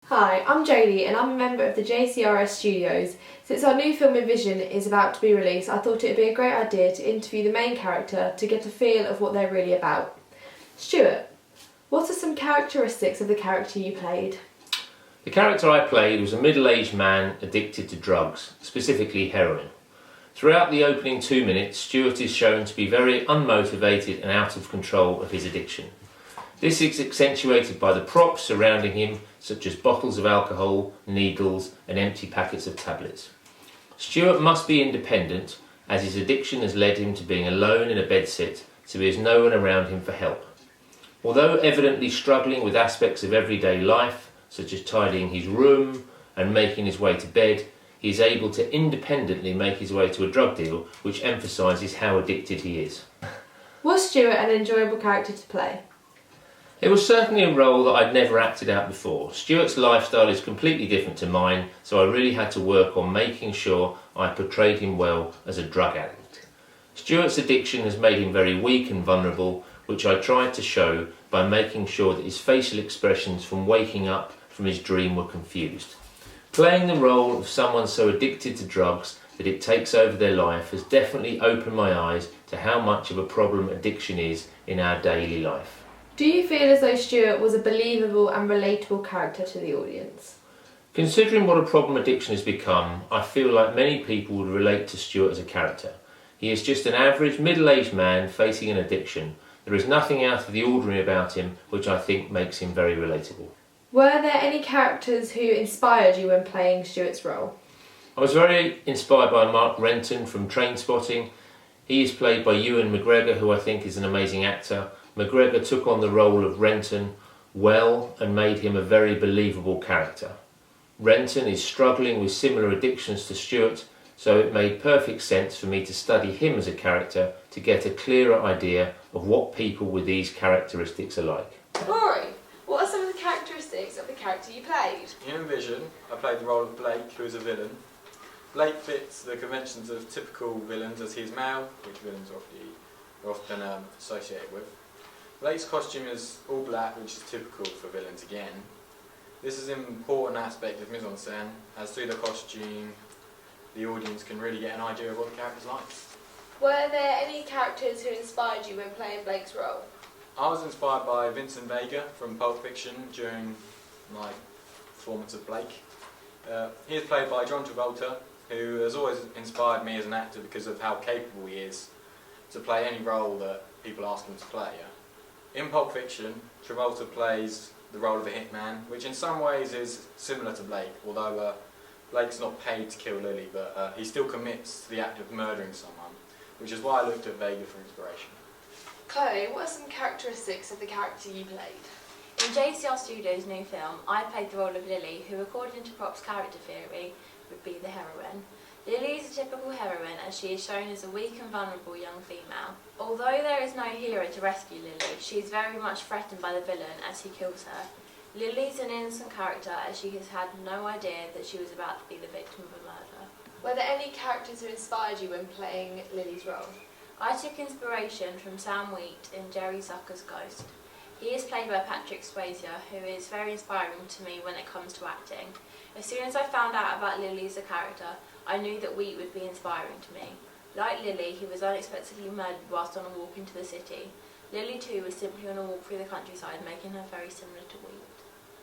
Hi, I'm Jodie and I'm a member of the JCRStudios. Since our new film Envision is about to be released, I thought it would be a great idea to interview the main character to get a feel of what they're really about. Stuart, what are some characteristics of the character you played? The character I played was a middle-aged man addicted to drugs, specifically heroin. Throughout the opening 2 minutes, Stuart is shown to be very unmotivated and out of control of his addiction. This is accentuated by the props surrounding him, such as bottles of alcohol, needles and empty packets of tablets. Stuart must be independent, as his addiction has led him to being alone in a bedsit, so he has no one around him for help. Although evidently struggling with aspects of everyday life, such as tidying his room and making his way to bed, he is able to independently make his way to a drug deal, which emphasises how addicted he is. Was Stuart an enjoyable character to play? It was certainly a role that I'd never acted out before. Stuart's lifestyle is completely different to mine, so I really had to work on making sure I portrayed him well as a drug addict. Stuart's addiction has made him very weak and vulnerable, which I tried to show by making sure that his facial expressions from waking up from his dream were confused. Playing the role of someone so addicted to drugs that it takes over their life has definitely opened my eyes to how much of a problem addiction is in our daily life. Do you feel as though Stuart was a believable and relatable character to the audience? Considering what a problem addiction has become, I feel like many people would relate to Stuart as a character. He is just an average middle-aged man facing an addiction. There is nothing out of the ordinary about him, which I think makes him very relatable. Were there any characters who inspired you when playing Stuart's role? I was very inspired by Mark Renton from Trainspotting. He is played by Ewan McGregor, who I think is an amazing actor. McGregor took on the role of Renton well and made him a very believable character. Renton is struggling with similar addictions to Stuart, so it made perfect sense for me to study him as a character to get a clearer idea of what people with these characteristics are like. Rory, what are some of the characteristics of the character you played? In Envision, I played the role of Blake, who is a villain. Blake fits the conventions of typical villains, as he is male, which villains are often associated with. Blake's costume is all black, which is typical for villains again. This is an important aspect of mise-en-scène, as through the costume, the audience can really get an idea of what the character's like. Were there any characters who inspired you when playing Blake's role? I was inspired by Vincent Vega from Pulp Fiction during my performance of Blake. He is played by John Travolta, who has always inspired me as an actor because of how capable he is to play any role that people ask him to play. In Pulp Fiction, Travolta plays the role of a hitman, which in some ways is similar to Blake, although Blake's not paid to kill Lily, but he still commits to the act of murdering someone, which is why I looked at Vega for inspiration. Chloe, what are some characteristics of the character you played? In JCRStudios' new film, I played the role of Lily, who according to Prop's character theory would be the heroine. Lily is a typical heroine, as she is shown as a weak and vulnerable young female. Although there is no hero to rescue Lily, she is very much threatened by the villain as he kills her. Lily is an innocent character, as she has had no idea that she was about to be the victim of a murder. Were there any characters who inspired you when playing Lily's role? I took inspiration from Sam Wheat in Jerry Zucker's Ghost. He is played by Patrick Swayze, who is very inspiring to me when it comes to acting. As soon as I found out about Lily as a character, I knew that Wheat would be inspiring to me. Like Lily, he was unexpectedly murdered whilst on a walk into the city. Lily too was simply on a walk through the countryside, making her very similar to Wheat.